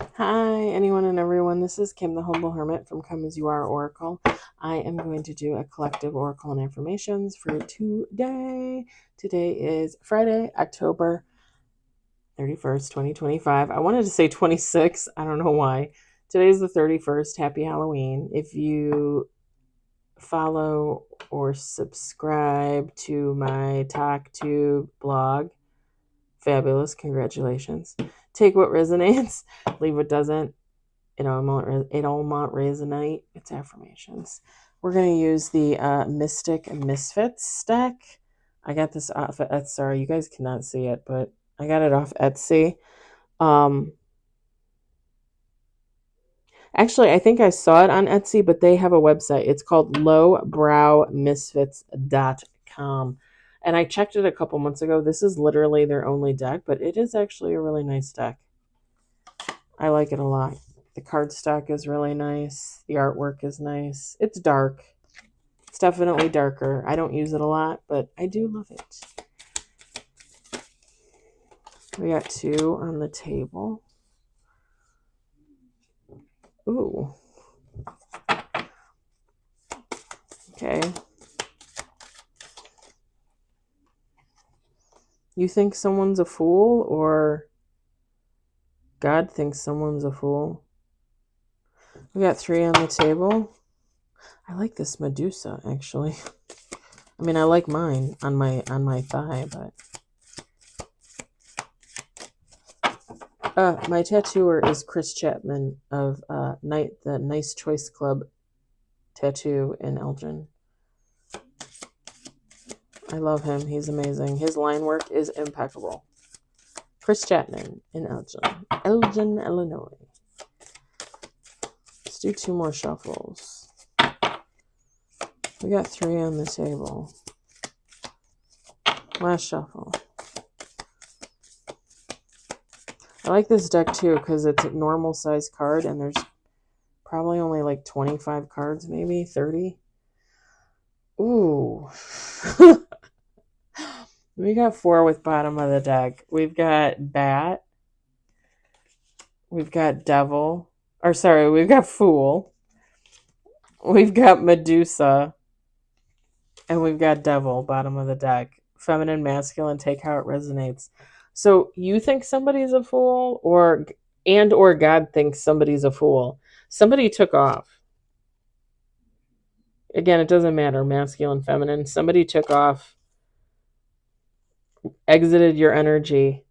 Hi, anyone and everyone. This is Kim, the Humble Hermit from Come As You Are Oracle. I am going to do a collective oracle and affirmations for today. Today is Friday, October 31st, 2025. I wanted to say 26. I don't know why. Today is the 31st. Happy Halloween. If you follow or subscribe to my TalkTube blog, fabulous. Congratulations. Take what resonates, leave what doesn't. It all might resonate. It's affirmations. We're going to use the Mystic Misfits deck. I got this off of Etsy. Sorry, you guys cannot see it, but I got it off Etsy. Actually, I think I saw it on Etsy, but they have a website. It's called lowbrowmisfits.com. And I checked it a couple months ago. This is literally their only deck, but it is actually a really nice deck. I like it a lot. The cardstock is really nice. The artwork is nice. It's dark. It's definitely darker. I don't use it a lot, but I do love it. We got two on the table. Ooh. Okay. You think someone's a fool, or God thinks someone's a fool? We got three on the table. I like this Medusa, actually. I mean, I like mine on my thigh, but my tattooer is Chris Chapman of the Nice Choice Club Tattoo in Elgin. I love him. He's amazing. His line work is impeccable. Chris Chapman in Elgin, Illinois. Let's do two more shuffles. We got three on the table. Last shuffle. I like this deck too because it's a normal size card and there's probably only like 25 cards, maybe 30. Ooh. We got four with bottom of the deck. We've got Bat. We've got Devil. We've got Fool. We've got Medusa. And we've got Devil, bottom of the deck. Feminine, masculine, take how it resonates. So you think somebody's a fool, or God thinks somebody's a fool. Somebody took off. Again, it doesn't matter, masculine, feminine. Somebody took off, exited your energy.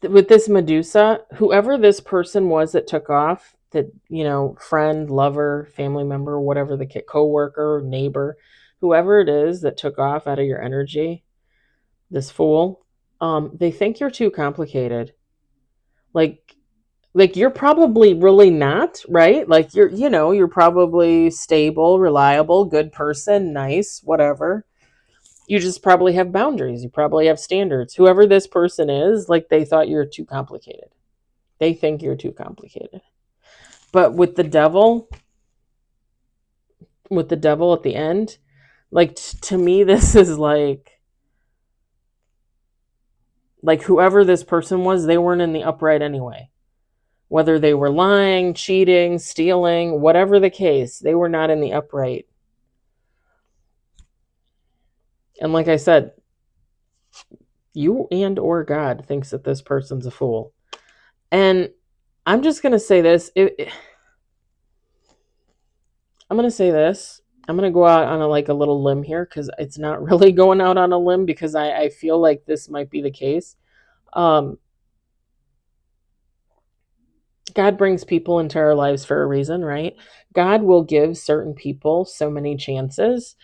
With this Medusa, whoever this person was that took off, that, friend, lover, family member, whatever the co-worker, neighbor, whoever it is that took off out of your energy, this fool, they think you're too complicated. Like you're probably really not, right? Like you're probably stable, reliable, good person, nice, whatever. You just probably have boundaries. You probably have standards. Whoever this person is, like, they thought you're too complicated. They think you're too complicated. But with the devil at the end, like, to me, this is like whoever this person was, they weren't in the upright anyway. Whether they were lying, cheating, stealing, whatever the case, they were not in the upright. And like I said, you and or God thinks that this person's a fool. And I'm just going to say this. I'm going to say this. I'm going to go out on a little limb here, because it's not really going out on a limb, because I feel like this might be the case. God brings people into our lives for a reason, right? God will give certain people so many chances.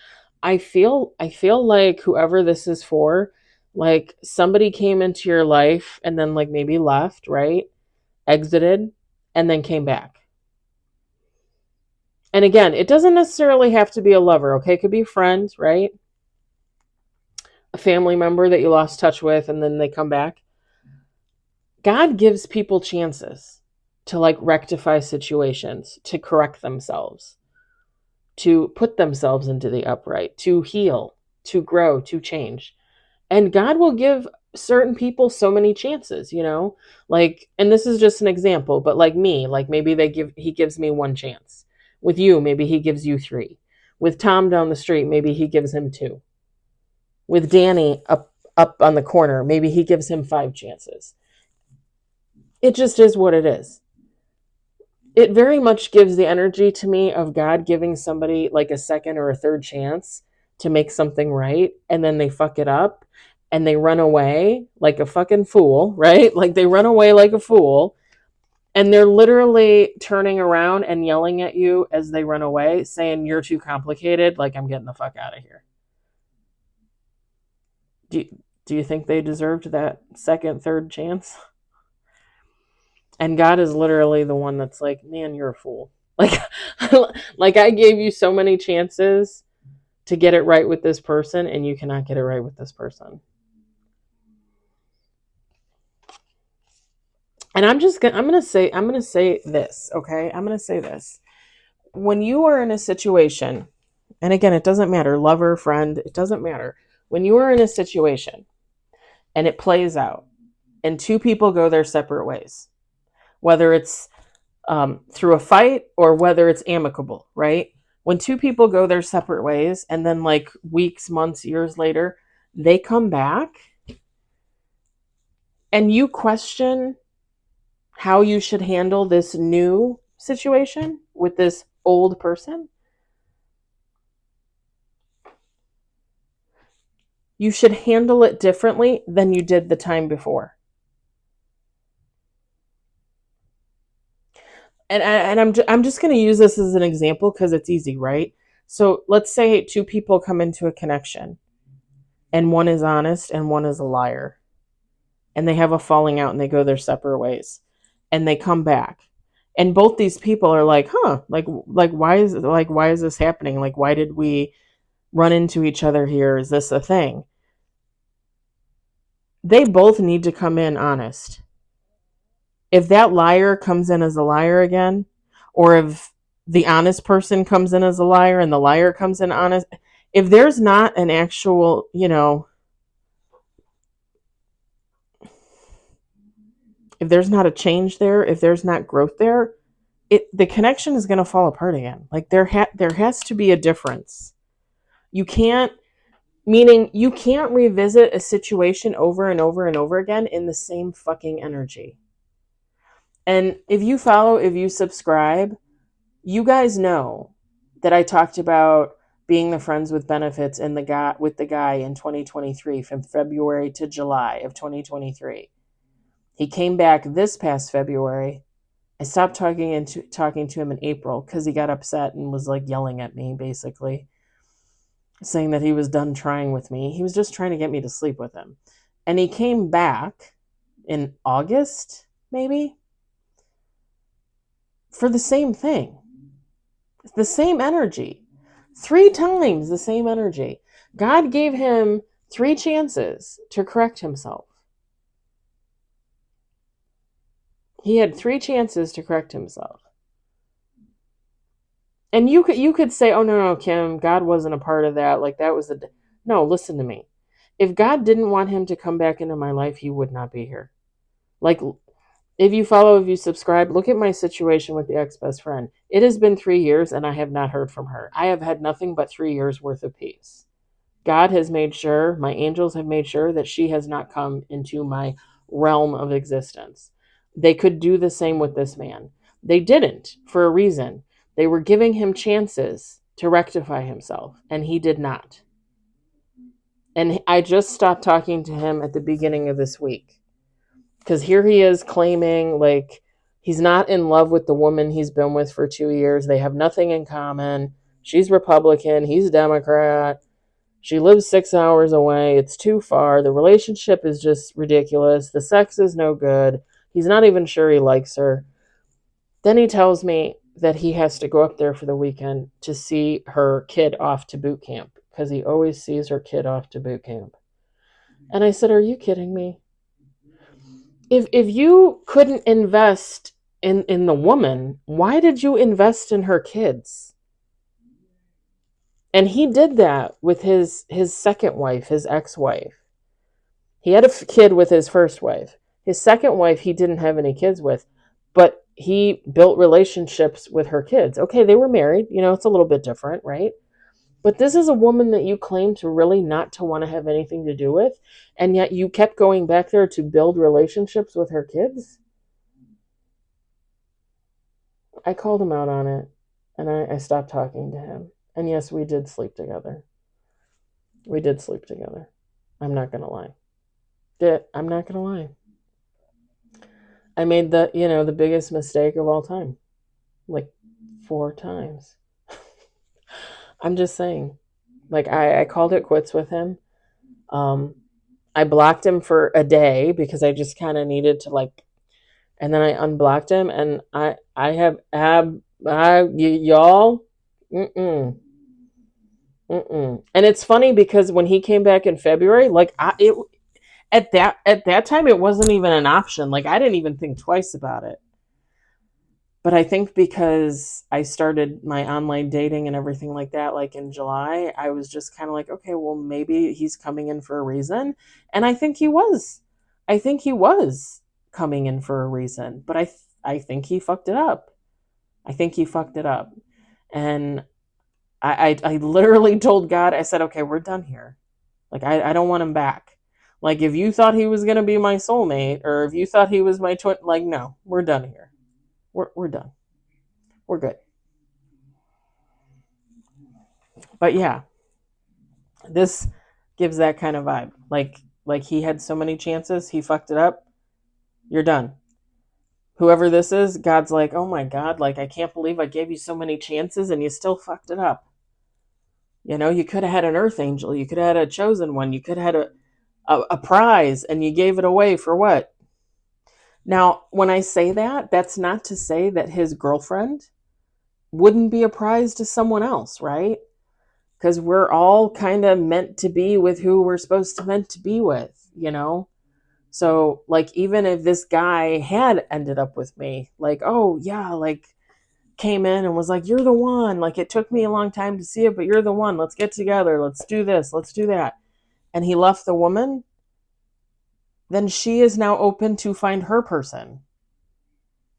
I feel like whoever this is for, like, somebody came into your life and then maybe left, right? Exited, and then came back. And again, it doesn't necessarily have to be a lover, okay? It could be a friend, right? A family member that you lost touch with and then they come back. God gives people chances to rectify situations, to correct themselves, to put themselves into the upright, to heal, to grow, to change. And God will give certain people so many chances, like, and this is just an example, but like me, like maybe he gives me one chance. With you, maybe he gives you three. With Tom down the street, maybe he gives him two. With Danny up on the corner, maybe he gives him 5 chances. It just is what it is. It very much gives the energy to me of God giving somebody like a second or a third chance to make something right, and then they fuck it up and they run away like a fucking fool, right? Like they run away like a fool, and they're literally turning around and yelling at you as they run away, saying, "You're too complicated, like I'm getting the fuck out of here." Do you think they deserved that second, third chance? And God is literally the one that's like, "Man, you're a fool." Like, like I gave you so many chances to get it right with this person, and you cannot get it right with this person. And I'm gonna say this, okay? I'm gonna say this. When you are in a situation, and again, it doesn't matter, lover, friend, it doesn't matter. When you are in a situation and it plays out, and 2 people go their separate ways, whether it's through a fight or whether it's amicable, right? When 2 people go their separate ways and then like weeks, months, years later, they come back and you question how you should handle this new situation with this old person, you should handle it differently than you did the time before. And I'm just going to use this as an example because it's easy, right? So let's say 2 people come into a connection and one is honest and one is a liar, and they have a falling out and they go their separate ways, and they come back, and both these people are like, like why is this happening? Like, why did we run into each other here? Is this a thing? They both need to come in honest. If that liar comes in as a liar again, or if the honest person comes in as a liar and the liar comes in honest, if there's not an actual, if there's not a change there, if there's not growth there, the connection is going to fall apart again. Like there has to be a difference. You can't revisit a situation over and over and over again in the same fucking energy. And if you subscribe, you guys know that I talked about being the friends with benefits and with the guy in 2023 from February to July of 2023. He came back this past February. I stopped talking to him in April because he got upset and was like yelling at me, basically saying that he was done trying with me. He was just trying to get me to sleep with him. And he came back in August, maybe, for the same thing. The same energy. 3 times the same energy. God gave him 3 chances to correct himself. He had 3 chances to correct himself. And you could say, "Oh no, Kim, God wasn't a part of that. Like that was no, listen to me. If God didn't want him to come back into my life, he would not be here." Like, if you subscribe, look at my situation with the ex-best friend. It has been 3 years and I have not heard from her. I have had nothing but 3 years worth of peace. God has made sure, my angels have made sure that she has not come into my realm of existence. They could do the same with this man. They didn't, for a reason. They were giving him chances to rectify himself, and he did not. And I just stopped talking to him at the beginning of this week. Because here he is claiming like he's not in love with the woman he's been with for 2 years. They have nothing in common. She's Republican. He's Democrat. She lives 6 hours away. It's too far. The relationship is just ridiculous. The sex is no good. He's not even sure he likes her. Then he tells me that he has to go up there for the weekend to see her kid off to boot camp because he always sees her kid off to boot camp. And I said, "Are you kidding me? If you couldn't invest in the woman, why did you invest in her kids?" And he did that with his second wife, his ex-wife. He had a kid with his first wife. His second wife, he didn't have any kids with, but he built relationships with her kids. Okay, they were married. It's a little bit different, right? But this is a woman that you claim to really not to want to have anything to do with, and yet you kept going back there to build relationships with her kids. I called him out on it, and I stopped talking to him. And yes, we did sleep together. We did sleep together. I'm not going to lie. I'm not going to lie. I made the biggest mistake of all time. Like 4 times. I'm just saying. Like, I called it quits with him. I blocked him for a day because I just kind of needed to, and then I unblocked him, and I have y'all, mm-mm, mm-mm. And it's funny because when he came back in February, at that time it wasn't even an option. Like, I didn't even think twice about it. But I think because I started my online dating and everything like that, like in July, I was just kind of like, okay, well, maybe he's coming in for a reason. And I think he was. I think he was coming in for a reason. But I think he fucked it up. I think he fucked it up. And I literally told God, I said, okay, we're done here. Like, I don't want him back. Like, if you thought he was going to be my soulmate, or if you thought he was my twin, like, no, we're done here. We're done. We're good. But yeah, this gives that kind of vibe. Like he had so many chances, he fucked it up. You're done. Whoever this is, God's like, oh my God, like, I can't believe I gave you so many chances and you still fucked it up. You could have had an earth angel. You could have had a chosen one. You could have had a prize, and you gave it away for what? Now, when I say that, that's not to say that his girlfriend wouldn't be a prize to someone else, right? Because we're all kind of meant to be with who we're supposed to meant to be with. So, like, even if this guy had ended up with me, like, oh yeah, like, came in and was like, you're the one, like, it took me a long time to see it, but you're the one, let's get together, let's do this, let's do that, and he left the woman, then she is now open to find her person,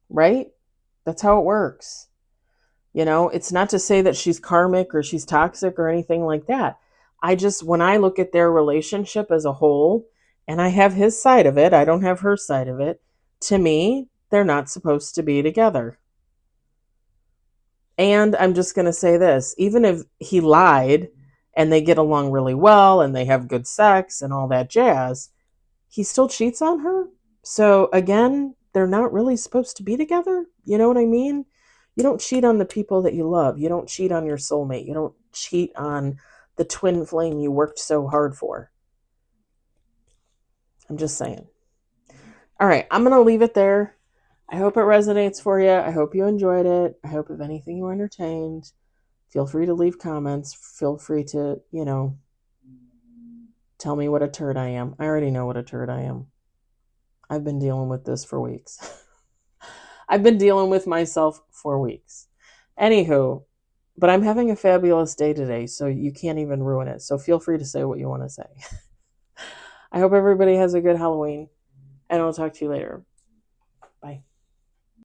right? That's how it works. It's not to say that she's karmic or she's toxic or anything like that. When I look at their relationship as a whole, and I have his side of it, I don't have her side of it, to me, they're not supposed to be together. And I'm just going to say this, even if he lied and they get along really well and they have good sex and all that jazz, he still cheats on her. So again, they're not really supposed to be together. You know what I mean? You don't cheat on the people that you love. You don't cheat on your soulmate. You don't cheat on the twin flame you worked so hard for. I'm just saying. All right, I'm going to leave it there. I hope it resonates for you. I hope you enjoyed it. I hope, if anything, you were entertained. Feel free to leave comments. Feel free to, tell me what a turd I am. I already know what a turd I am. I've been dealing with this for weeks. I've been dealing with myself for weeks. Anywho, but I'm having a fabulous day today, so you can't even ruin it. So feel free to say what you want to say. I hope everybody has a good Halloween, and I'll talk to you later. Bye.